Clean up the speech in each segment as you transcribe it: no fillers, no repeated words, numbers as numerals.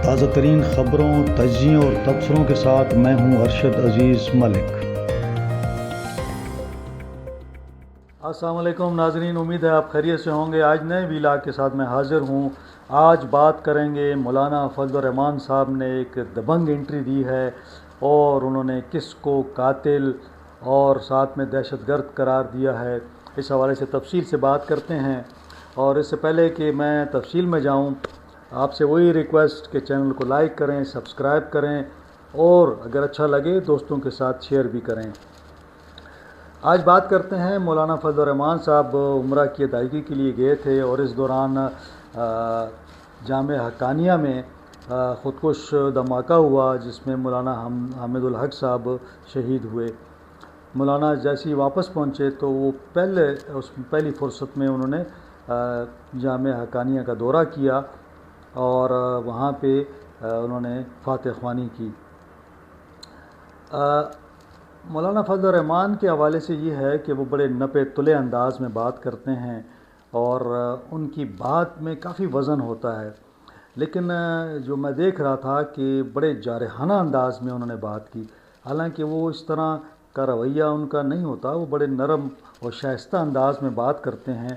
تازہ ترین خبروں، تجزیوں اور تبصروں کے ساتھ میں ہوں ارشد عزیز ملک۔ السلام علیکم ناظرین، امید ہے آپ خیریت سے ہوں گے۔ آج نئے ویلاگ کے ساتھ میں حاضر ہوں۔ آج بات کریں گے مولانا فضل الرحمان صاحب نے ایک دبنگ انٹری دی ہے اور انہوں نے کس کو قاتل اور ساتھ میں دہشت گرد قرار دیا ہے، اس حوالے سے تفصیل سے بات کرتے ہیں۔ اور اس سے پہلے کہ میں تفصیل میں جاؤں، آپ سے وہی ریکویسٹ کہ چینل کو لائک کریں، سبسکرائب کریں اور اگر اچھا لگے دوستوں کے ساتھ شیئر بھی کریں۔ آج بات کرتے ہیں مولانا فضل الرحمان صاحب عمرہ کی ادائیگی کے لیے گئے تھے اور اس دوران جامع حقانیہ میں خودکش دھماکہ ہوا جس میں مولانا حامد الحق صاحب شہید ہوئے۔ مولانا جیسے ہی واپس پہنچے تو وہ پہلی فرصت میں انہوں نے جامع حقانیہ کا دورہ کیا اور وہاں پہ انہوں نے فاتح خوانی کی۔ مولانا فضل الرحمان کے حوالے سے یہ ہے کہ وہ بڑے نپے تلے انداز میں بات کرتے ہیں اور ان کی بات میں کافی وزن ہوتا ہے، لیکن جو میں دیکھ رہا تھا کہ بڑے جارحانہ انداز میں انہوں نے بات کی، حالانکہ وہ اس طرح کا رویہ ان کا نہیں ہوتا، وہ بڑے نرم اور شائستہ انداز میں بات کرتے ہیں،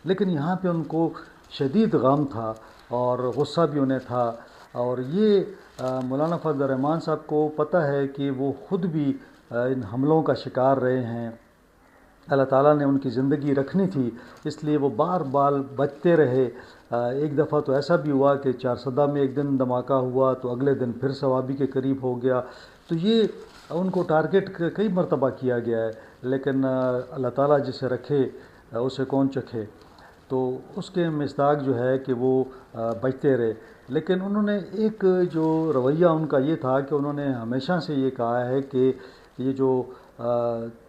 لیکن یہاں پہ ان کو شدید غم تھا اور غصہ بھی انہیں تھا۔ اور یہ مولانا فضل الرحمان صاحب کو پتہ ہے کہ وہ خود بھی ان حملوں کا شکار رہے ہیں، اللہ تعالیٰ نے ان کی زندگی رکھنی تھی اس لیے وہ بار بار بچتے رہے۔ ایک دفعہ تو ایسا بھی ہوا کہ چارسدہ میں ایک دن دھماکہ ہوا تو اگلے دن پھر ثوابی کے قریب ہو گیا، تو یہ ان کو ٹارگٹ کئی مرتبہ کیا گیا ہے، لیکن اللہ تعالیٰ جسے رکھے اسے کون چکھے، تو اس کے مصداق جو ہے کہ وہ بچتے رہے۔ لیکن انہوں نے ایک جو رویہ ان کا یہ تھا کہ انہوں نے ہمیشہ سے یہ کہا ہے کہ یہ جو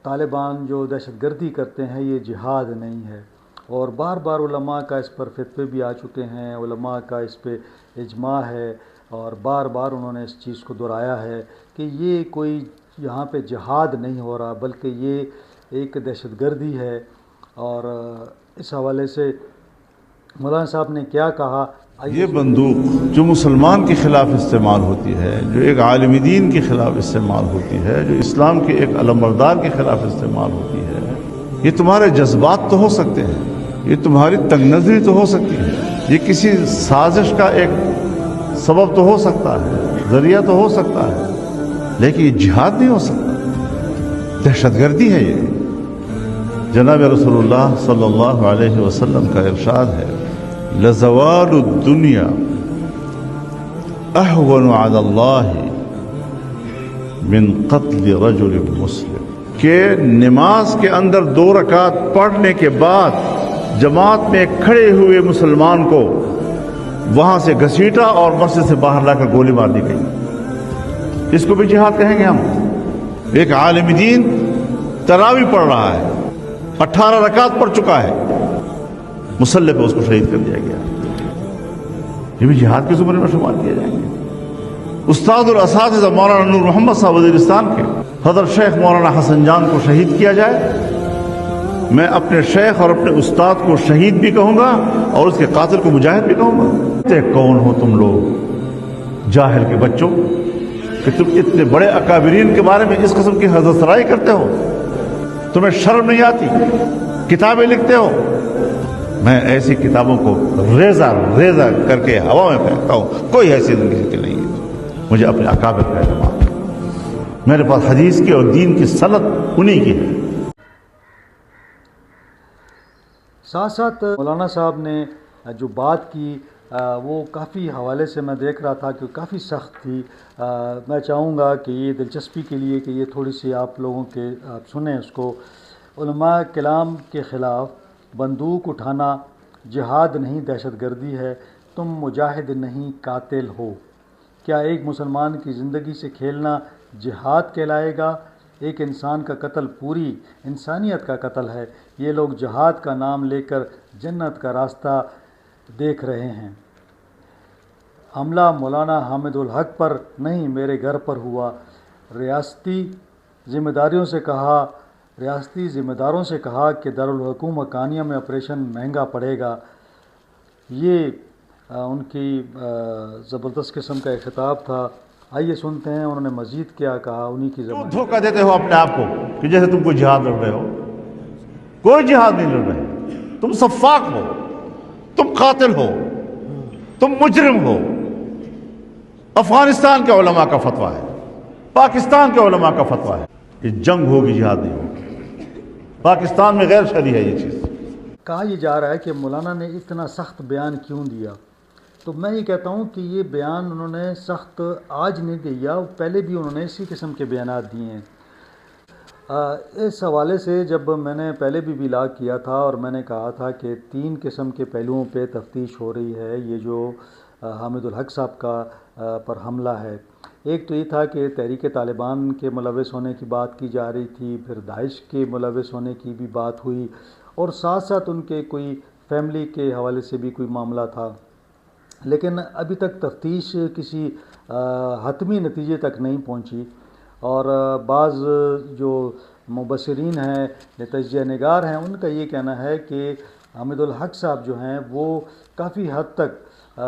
طالبان جو دہشت گردی کرتے ہیں یہ جہاد نہیں ہے، اور بار بار علماء کا اس پر فتوے بھی آ چکے ہیں، علماء کا اس پہ اجماع ہے اور بار بار انہوں نے اس چیز کو دہرایا ہے کہ یہ کوئی یہاں پہ جہاد نہیں ہو رہا بلکہ یہ ایک دہشت گردی ہے۔ اور اس حوالے سے مولانا صاحب نے کیا کہا، یہ بندوق جو مسلمان کے خلاف استعمال ہوتی ہے، جو ایک عالم دین کے خلاف استعمال ہوتی ہے، جو اسلام کے ایک علمبردار کے خلاف استعمال ہوتی ہے، یہ تمہارے جذبات تو ہو سکتے ہیں، یہ تمہاری تنگ نظری تو ہو سکتی ہے، یہ کسی سازش کا ایک سبب تو ہو سکتا ہے، ذریعہ تو ہو سکتا ہے، لیکن یہ جہاد نہیں ہو سکتا، دہشت گردی ہے۔ یہ جناب رسول اللہ صلی اللہ علیہ وسلم کا ارشاد ہے، لزوال الدنیا اہون علی اللہ من قتل رجل مسلم، کہ نماز کے اندر 2 رکعت پڑھنے کے بعد جماعت میں کھڑے ہوئے مسلمان کو وہاں سے گھسیٹا اور مسجد سے باہر لا کر گولی مار دی گئی، اس کو بھی جہاد کہیں گے ہم؟ ایک عالم دین تراویح پڑھ رہا ہے، 18 رکعت پڑھ چکا ہے، مسلح پہ اس کو شہید کر دیا گیا، یہ بھی جہاد کے زمرے میں شمار کیے جائیں گے۔ استاد الاساتذہ مولانا نور محمد صاحب وزیرستان کے حضرت شیخ مولانا حسن جان کو شہید کیا جائے، میں اپنے شیخ اور اپنے استاد کو شہید بھی کہوں گا اور اس کے قاتل کو مجاہد بھی کہوں گا۔ کون ہو تم لوگ جاہل کے بچوں کہ تم اتنے بڑے اکابرین کے بارے میں اس قسم کی حضرت سرائی کرتے ہو؟ تمہیں شرم نہیں آتی؟ کتابیں لکھتے ہو، میں ایسی کتابوں کو ریزہ ریزہ کر کے ہوا میں پھینکتا ہوں، کوئی ایسی زندگی نہیں ہے، مجھے اپنے اکابر کا اعتماد ہے، میرے پاس حدیث کی اور دین کی سند انہی کی ہے۔ ساتھ ساتھ مولانا صاحب نے جو بات کی وہ کافی حوالے سے میں دیکھ رہا تھا کہ کافی سخت تھی۔ میں چاہوں گا کہ یہ دلچسپی کے لیے کہ یہ تھوڑی سی آپ لوگوں کے آپ سنیں اس کو۔ علماء کلام کے خلاف بندوق اٹھانا جہاد نہیں دہشت گردی ہے، تم مجاہد نہیں قاتل ہو۔ کیا ایک مسلمان کی زندگی سے کھیلنا جہاد کہلائے گا؟ ایک انسان کا قتل پوری انسانیت کا قتل ہے۔ یہ لوگ جہاد کا نام لے کر جنت کا راستہ دیکھ رہے ہیں۔ حملہ مولانا حامد الحق پر نہیں میرے گھر پر ہوا۔ ریاستی ذمہ داروں سے کہا کہ دارالحکومت حقانیہ میں آپریشن مہنگا پڑے گا۔ یہ ان کی زبردست قسم کا ایک خطاب تھا. آئیے سنتے ہیں انہوں نے مزید کیا کہا انہی کی کیوں زبان. دھوکہ دیتے ہو اپنے آپ کو کہ جیسے تم کوئی جہاد لڑ رہے ہو؟ کوئی جہاد نہیں لڑ رہے. تم سفاک ہو، تم قاتل ہو، تم مجرم ہو. افغانستان کے علماء کا فتویٰ ہے، پاکستان کے علماء کا فتویٰ ہے کہ جنگ ہوگی، جہاد نہیں ہوگی. پاکستان میں غیر شرعی ہے یہ چیز. کہا یہ جا رہا ہے کہ مولانا نے اتنا سخت بیان کیوں دیا. تو میں یہ کہتا ہوں کہ یہ بیان انہوں نے سخت آج نہیں دیا، پہلے بھی انہوں نے اسی قسم کے بیانات دیے ہیں. اس حوالے سے جب میں نے پہلے بھی بلاگ کیا تھا اور میں نے کہا تھا کہ 3 قسم کے پہلوؤں پہ تفتیش ہو رہی ہے. یہ جو حامد الحق صاحب کا پر حملہ ہے، ایک تو یہ تھا کہ تحریک طالبان کے ملوث ہونے کی بات کی جا رہی تھی، پھر داعش کے ملوث ہونے کی بھی بات ہوئی، اور ساتھ ساتھ ان کے کوئی فیملی کے حوالے سے بھی کوئی معاملہ تھا. لیکن ابھی تک تفتیش کسی حتمی نتیجے تک نہیں پہنچی، اور بعض جو مبصرین ہیں، تجزیہ نگار ہیں، ان کا یہ کہنا ہے کہ حامد الحق صاحب جو ہیں وہ کافی حد تک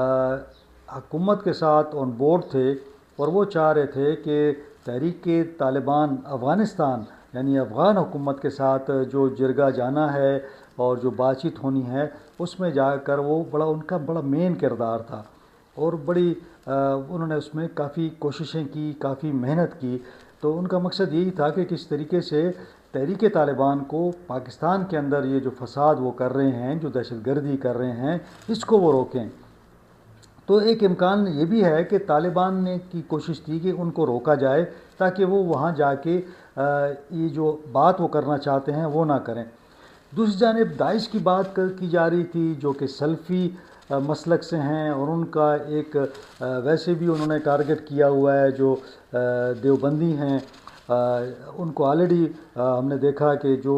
حکومت کے ساتھ آن بورڈ تھے، اور وہ چاہ رہے تھے کہ تحریک طالبان افغانستان یعنی افغان حکومت کے ساتھ جو جرگہ جانا ہے اور جو بات چیت ہونی ہے اس میں جا کر وہ ان کا بڑا مین کردار تھا، اور بڑی انہوں نے اس میں کافی کوششیں کی، کافی محنت کی. تو ان کا مقصد یہی تھا کہ کس طریقے سے تحریک طالبان کو پاکستان کے اندر یہ جو فساد وہ کر رہے ہیں، جو دہشت گردی کر رہے ہیں، اس کو وہ روکیں. تو ایک امکان یہ بھی ہے کہ طالبان نے کی کوشش تھی کہ ان کو روکا جائے تاکہ وہ وہاں جا کے یہ جو بات وہ کرنا چاہتے ہیں وہ نہ کریں. دوسری جانب داعش کی بات کی جا رہی تھی، جو کہ سلفی مسلک سے ہیں، اور ان کا ایک ویسے بھی انہوں نے ٹارگٹ کیا ہوا ہے جو دیوبندی ہیں. ان کو آلریڈی ہم نے دیکھا کہ جو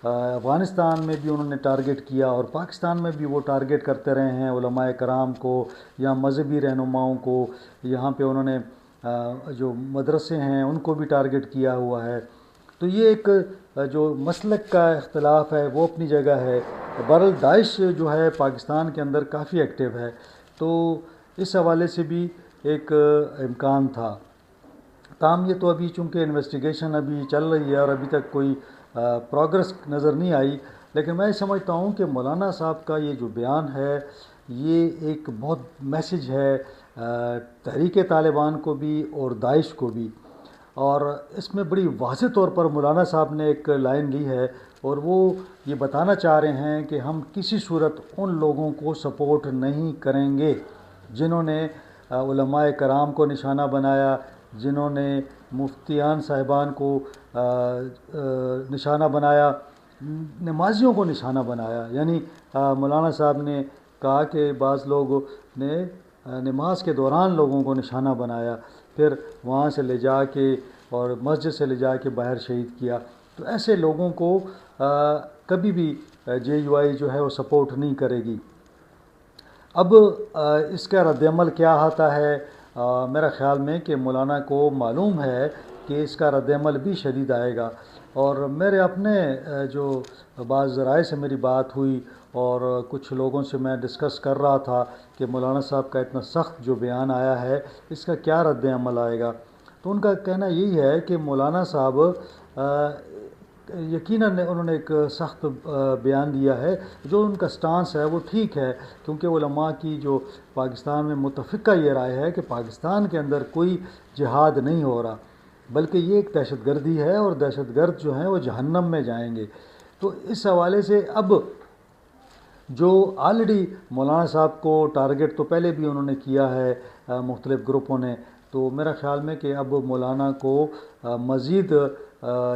افغانستان میں بھی انہوں نے ٹارگٹ کیا، اور پاکستان میں بھی وہ ٹارگٹ کرتے رہے ہیں علماء کرام کو یا مذہبی رہنماؤں کو. یہاں پہ انہوں نے جو مدرسے ہیں ان کو بھی ٹارگٹ کیا ہوا ہے. تو یہ ایک جو مسلک کا اختلاف ہے وہ اپنی جگہ ہے. بہرحال داعش جو ہے پاکستان کے اندر کافی ایکٹیو ہے، تو اس حوالے سے بھی ایک امکان تھا. تاہم یہ تو ابھی چونکہ انویسٹیگیشن ابھی چل رہی ہے اور ابھی تک کوئی پروگرس نظر نہیں آئی، لیکن میں سمجھتا ہوں کہ مولانا صاحب کا یہ جو بیان ہے یہ ایک بہت میسج ہے تحریک طالبان کو بھی اور داعش کو بھی. اور اس میں بڑی واضح طور پر مولانا صاحب نے ایک لائن لی ہے، اور وہ یہ بتانا چاہ رہے ہیں کہ ہم کسی صورت ان لوگوں کو سپورٹ نہیں کریں گے جنہوں نے علماء کرام کو نشانہ بنایا، جنہوں نے مفتیان صاحبان کو نشانہ بنایا، نمازیوں کو نشانہ بنایا. یعنی مولانا صاحب نے کہا کہ بعض لوگوں نے نماز کے دوران لوگوں کو نشانہ بنایا، پھر وہاں سے لے جا کے اور مسجد سے لے جا کے باہر شہید کیا. تو ایسے لوگوں کو کبھی بھی جے یو آئی جو ہے وہ سپورٹ نہیں کرے گی. اب اس کا رد عمل کیا آتا ہے؟ میرا خیال میں کہ مولانا کو معلوم ہے کہ اس کا رد عمل بھی شدید آئے گا. اور میرے اپنے جو بعض ذرائع سے میری بات ہوئی اور کچھ لوگوں سے میں ڈسکس کر رہا تھا کہ مولانا صاحب کا اتنا سخت جو بیان آیا ہے اس کا کیا رد عمل آئے گا، تو ان کا کہنا یہی ہے کہ مولانا صاحب یقیناً انہوں نے ایک سخت بیان دیا ہے. جو ان کا سٹانس ہے وہ ٹھیک ہے، کیونکہ علماء کی جو پاکستان میں متفقہ یہ رائے ہے کہ پاکستان کے اندر کوئی جہاد نہیں ہو رہا، بلکہ یہ ایک دہشت گردی ہے، اور دہشت گرد جو ہیں وہ جہنم میں جائیں گے. تو اس حوالے سے اب جو آلریڈی مولانا صاحب کو ٹارگٹ تو پہلے بھی انہوں نے کیا ہے مختلف گروپوں نے، تو میرا خیال میں کہ اب مولانا کو مزید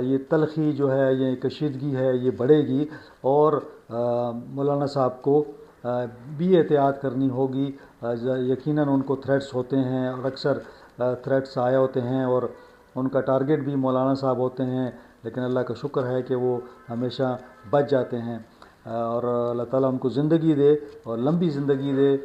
یہ تلخی جو ہے، یہ کشیدگی ہے، یہ بڑھے گی، اور مولانا صاحب کو بھی احتیاط کرنی ہوگی. یقیناً ان کو تھریٹس ہوتے ہیں، اور اکثر تھریٹس آئے ہوتے ہیں، اور ان کا ٹارگٹ بھی مولانا صاحب ہوتے ہیں، لیکن اللہ کا شکر ہے کہ وہ ہمیشہ بچ جاتے ہیں. اور اللہ تعالیٰ ان کو زندگی دے اور لمبی زندگی دے.